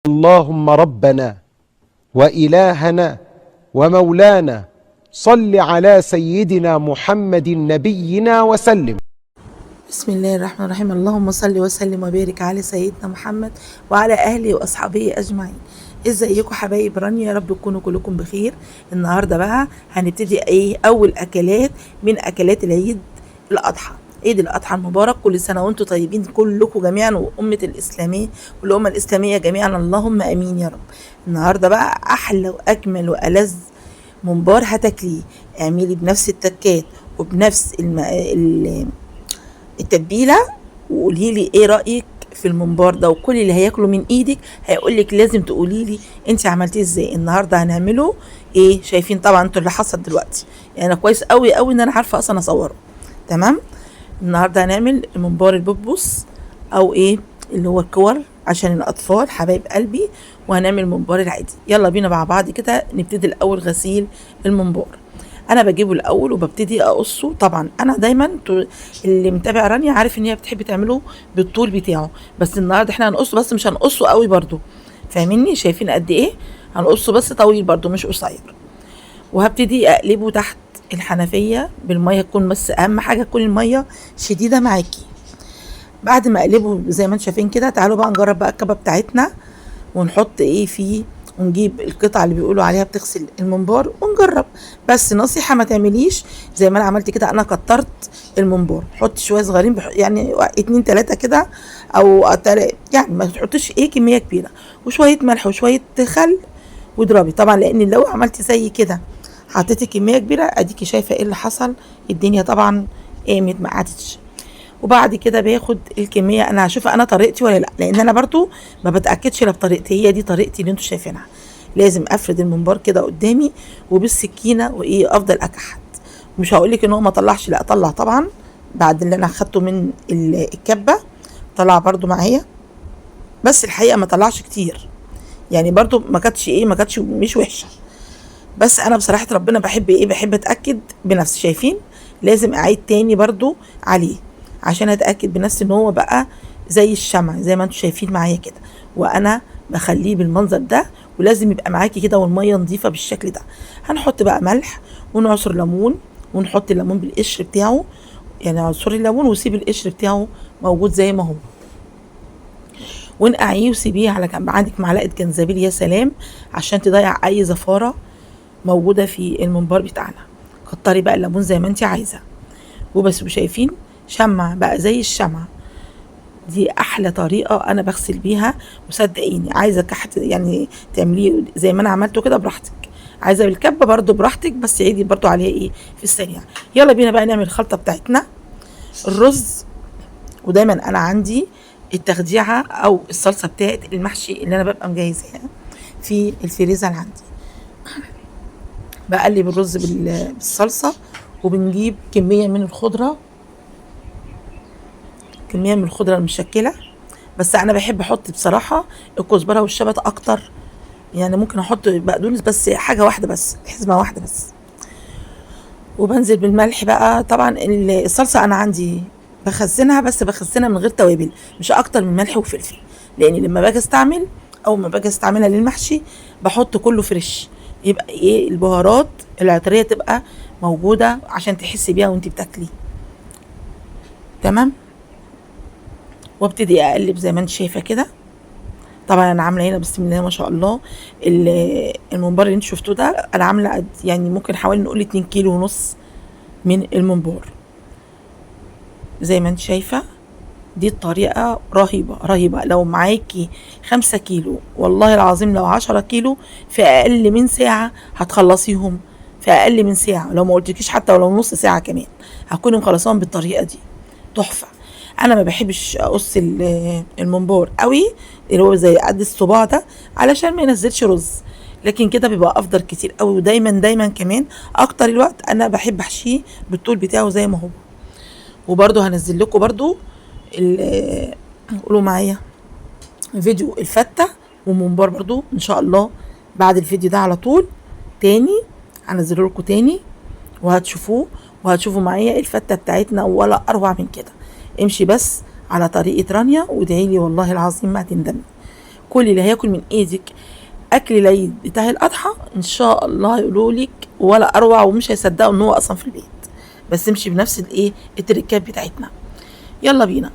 اللهم ربنا وإلهنا ومولانا صل على سيدنا محمد نبينا وسلم. بسم الله الرحمن الرحيم. اللهم صل وسلم وبارك على سيدنا محمد وعلى أهله وأصحابه أجمعين. ازيكم حبايب رانيا؟ يا رب تكونوا كلكم بخير. النهارده بقى هنبتدي اول اكلات من اكلات العيد الاضحى. عيد الاضحى المبارك، كل سنه وانتم طيبين كلكم جميعا، وامه الاسلاميه والامه الاسلاميه جميعا، اللهم امين يا رب. النهارده بقى احلى واجمل والذ ممبار هتاكليه. اعملي بنفس التكات وبنفس التتبيله، وقولي لي ايه رايك في الممبار ده. وكل اللي هياكله من ايدك هيقول لك لازم تقولي لي انت عملتيه ازاي. النهارده هنعمله ايه؟ شايفين طبعا انتوا اللي حصل دلوقتي، يعني انا كويس قوي قوي ان انا عارفه اصلا اصوره. تمام. النهارده هنعمل الممبار البوبوس او ايه اللي هو الكور عشان الاطفال حبايب قلبي، وهنعمل الممبار العادي. يلا بينا مع بعض كده نبتدي الاول غسيل الممبار. انا بجيبه الاول وببتدي اقصه. طبعا انا دايما اللي متابع رانيا عارف ان هي بتحب تعمله بالطول بتاعه، بس النهارده احنا هنقصه، بس مش هنقصه قوي برضو، فاهميني؟ شايفين قد ايه هنقصه؟ بس طويل برضو مش قصير. وهبتدي اقلبه تحت الحنفيه بالميه، تكون بس اهم حاجه تكون الميه شديده معاكي. بعد ما اقلبه زي ما انتم شايفين كده، تعالوا بقى نجرب بقى الكبه بتاعتنا ونحط ايه فيه، ونجيب القطعه اللي بيقولوا عليها بتغسل الممبار ونجرب. بس نصيحه ما تعمليش زي ما انا عملت كده، انا كترت الممبار. حط شويه صغيرين يعني 2 3 كده، او يعني ما تحطش ايه كميه كبيره، وشويه ملح وشويه خل واضربي. طبعا لان لو عملتي زي كده حطيتي كميه كبيره، اديكي شايفه ايه اللي حصل، الدنيا طبعا قامت ما عادتش. وبعد كده باخد الكميه، انا هشوف انا طريقتي ولا لا، لان انا برضو ما بتاكدش لا بطريقتي، هي دي طريقتي اللي انتوا شايفينها. لازم افرد الممبار كده قدامي وبالسكينه وايه افضل اكحت. مش هقول لك ان هو ما طلعش، لا طلع طبعا. بعد اللي انا اخدته من الكبه طلع برضو معايا، بس الحقيقه ما طلعش كتير، يعني برضو ما كانتش مش وحشه. بس انا بصراحه ربنا بحب اتاكد بنفسي. شايفين؟ لازم اعيد تاني برضو عليه عشان اتاكد بنفسي ان هو بقى زي الشمع زي ما انتم شايفين معايا كده، وانا بخليه بالمنظر ده. ولازم يبقى معاكي كده والميه نظيفه بالشكل ده. هنحط بقى ملح ونعصر ليمون، ونحط الليمون بالقشر بتاعه، يعني عصري الليمون وسيب القشر بتاعه موجود زي ما هو، ونقعيه وسيبيه على جنب. عندك معلقه جنزبيل يا سلام عشان تضيع اي زفاره موجوده في الممبار بتاعنا. كتري بقى الليمون زي ما انت عايزه وبس. وشايفين شمع بقى زي الشمع. دي احلى طريقه انا بغسل بيها، وصدقيني عايزه يعني تعمليه زي ما انا عملته كده براحتك، عايزه بالكبه برضو براحتك، بس عيدي برضو عليها ايه في السريع. يلا بينا بقى نعمل الخلطه بتاعتنا. الرز، ودايما انا عندي التخديعه او الصلصه بتاعت المحشي اللي انا ببقى مجهزاها في الفريزر عندي. بقلب الرز بالصلصه، وبنجيب كميه من الخضره المشكله. بس انا بحب احط بصراحه الكزبره والشبت اكتر، يعني ممكن احط بقدونس بس حاجه واحده بس، حزمه واحده بس. وبنزل بالملح بقى. طبعا الصلصه انا عندي بخزنها، بس بخزنها من غير توابل، مش اكتر من ملح وفلفل، لان لما باجي استعمل او ما باجي استعملها للمحشي بحط كله فريش، يبقى ايه البهارات العطريه تبقى موجوده عشان تحسي بيها وانت بتاكلي. تمام. وابتدي اقلب زي ما انت شايفه كده. طبعا انا عامله هنا بسم الله ما شاء الله الممبار اللي انت شفتوه ده، انا عامله يعني ممكن حوالي نقول 2 كيلو ونص من الممبار زي ما انت شايفه. دي الطريقه رهيبه رهيبه. لو معاكي 5 كيلو والله العظيم، لو 10 كيلو في اقل من ساعه هتخلصيهم، في اقل من ساعه. لو ما قلتلكيش حتى ولو نص ساعه كمان هكون مخلصاهم بالطريقه دي. تحفه. انا ما بحبش اقص الممبار قوي اللي هو زي قد الصباع ده علشان ما ينزلش رز، لكن كده بيبقى افضل كتير قوي. ودايما دايما كمان اكتر الوقت انا بحب احشيه بالطول بتاعه زي ما هو. وبرده هنزل لكم برده قولوا معايا فيديو الفته وممبار برده ان شاء الله بعد الفيديو ده على طول تاني، هنزله لكم تاني وهتشوفوا معايا الفته بتاعتنا ولا اروع من كده. امشي بس على طريقه رانيا وادعي لي والله العظيم ما هتندمي. كل اللي هياكل من ايدك اكل العيد بتاع الاضحى ان شاء الله هيقولوا لك ولا اروع، ومش هيصدقوا ان هو اصلا في البيت. بس امشي بنفس الايه التركات بتاعتنا. يلا بينا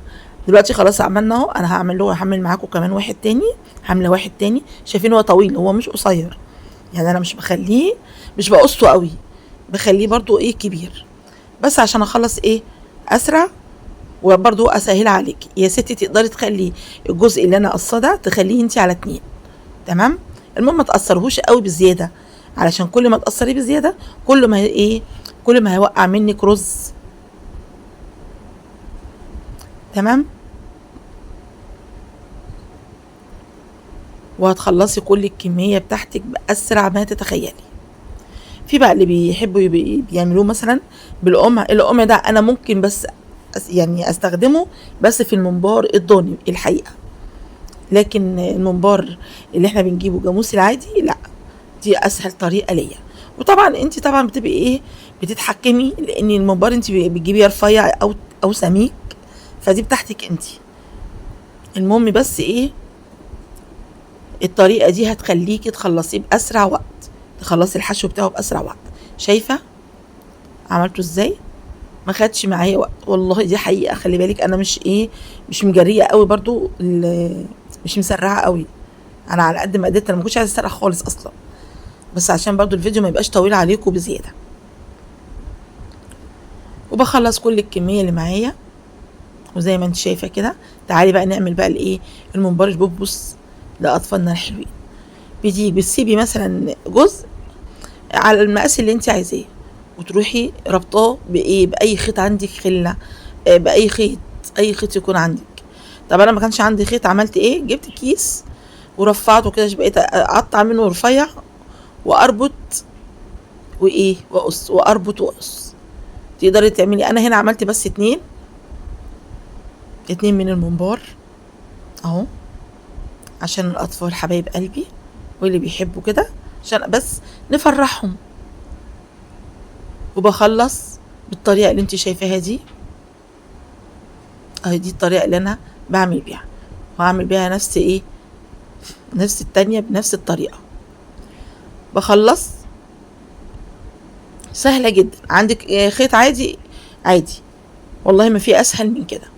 دلوقتي خلاص عملنا اهو. انا هعمل معاكم كمان واحد تاني، عامله واحد تاني. شايفين هو طويل، هو مش قصير يعني، انا مش بقصه قوي، بخليه برضو ايه كبير، بس عشان اخلص ايه اسرع وبرضو اسهل عليك يا ستي. تقدري تخلي الجزء اللي انا قصاه ده تخليه انتي على 2، تمام. المهم ما تقصرهوش قوي بزياده، علشان كل ما تقصريه بزياده كل ما هيوقع منك رز، تمام. وهتخلصي كل الكميه بتاعتك باسرع ما تتخيلي. في بقى اللي بيحبوا بيعملوه مثلا بالقمع. القمع ده انا ممكن بس يعني استخدمه بس في الممبار الضاني الحقيقه، لكن الممبار اللي احنا بنجيبه جاموسي العادي لا، دي اسهل طريقه ليا. وطبعا انت طبعا بتبقي بتتحكمي، لان الممبار انت بتجيبيه رفيع او سميك، فدي بتاعتك انت. المهم بس الطريقه دي هتخليكي تخلصيه باسرع وقت، تخلصي الحشو بتاعه باسرع وقت. شايفه عملته ازاي؟ ما خدش معايا وقت والله، دي حقيقه. خلي بالك انا مش مجريه قوي برضو، مش مسرعه قوي. انا على قد ما قدرت، انا ما كنتش عايزه اسرع خالص اصلا، بس عشان برضو الفيديو ما يبقاش طويل عليكم بزياده. وبخلص كل الكميه اللي معايا، وزي ما انت شايفه كده. تعالي بقى نعمل بقى الممبار البوبوس لاطفالنا الحلوين. بتسيبي مثلا جزء على المقاس اللي انت عايزاه، وتروحي ربطاه باي خيط عندك، خله باي خيط، اي خيط يكون عندك. طب انا ما كانش عندي خيط، عملت جبت كيس ورفعته كده، بقيت اقطع منه رفيع واربط واقص واربط واقص. تقدري تعملي. انا هنا عملت بس 2 من الممبار اهو، عشان الاطفال حبايب قلبي واللي بيحبوا كده، عشان بس نفرحهم. وبخلص بالطريقه اللي انت شايفاها دي اهي، دي الطريقه اللي انا بعمل بيها، وهعمل بيها نفس التانية بنفس الطريقه. بخلص سهله جدا. عندك خيط عادي والله ما في اسهل من كده.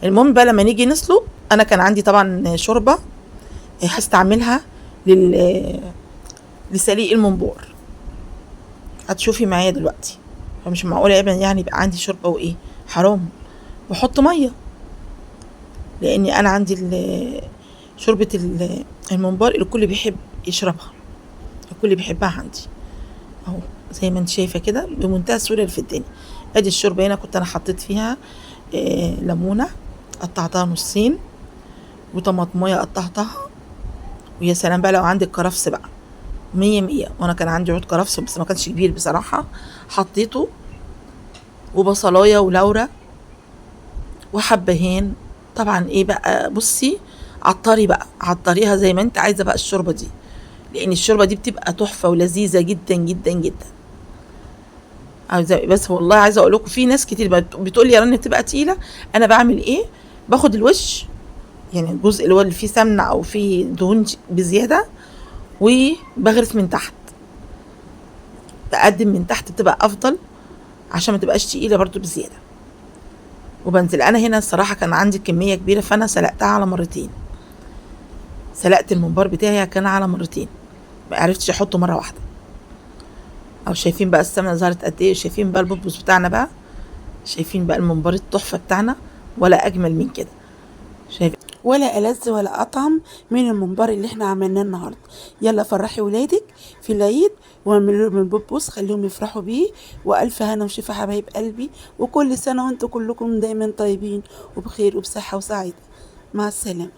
المهم بقى لما نيجي نسلق، انا كان عندي طبعا شوربه هستعملها لسليق الممبار، هتشوفي معايا دلوقتي. فمش معقوله يعني يبقى عندي شوربه حرام واحط ميه، لاني انا عندي شوربه الممبار الكل بيحب يشربها، الكل بيحبها عندي اهو، زي ما انت شايفه كده بمنتهى السهوله اللي في الدنيا. ادي الشوربه هنا كنت انا حطيت فيها ليمونه قطعتها نصين، وطماطميه قطعتها، ويا سلام بقى لو عندك كرفس بقى 100. وانا كان عندي عود كرفس بس ما كانش كبير بصراحه، حطيته، وبصلايه ولورا وحبهان. طبعا بقى بصي عطريها زي ما انت عايزه بقى الشوربه دي، لان الشوربه دي بتبقى تحفه ولذيذه جدا جدا جدا. بس والله عايزه اقول لكم في ناس كتير بتقول لي يا رنا بتبقى تقيله. انا بعمل باخد الوش، يعني الجزء اللي فيه سمنه او فيه دهون بزياده، وبغرف من تحت، بقدم من تحت بتبقى افضل عشان ما تبقاش تقيله برضو بزياده. وبنزل انا هنا الصراحه كان عندي كميه كبيره، فانا سلقتها على مرتين. سلقت الممبار بتاعي كان على مرتين، ما عرفتش احطه مره واحده. او شايفين بقى السمنه ظهرت قد ايه، شايفين بقى البطبوس بتاعنا بقى، شايفين بقى الممبار التحفه بتاعنا، ولا اجمل من كده. شايفين ولا ألذ ولا أطعم من الممبار اللي احنا عملناه النهارده. يلا فرحي ولادك في العيد واعملوا لهم البوبوس، خليهم يفرحوا بيه. والف هنا وشفا حبايب قلبي، وكل سنه وانتم كلكم دايما طيبين وبخير وبصحه وسعاده. مع السلامه.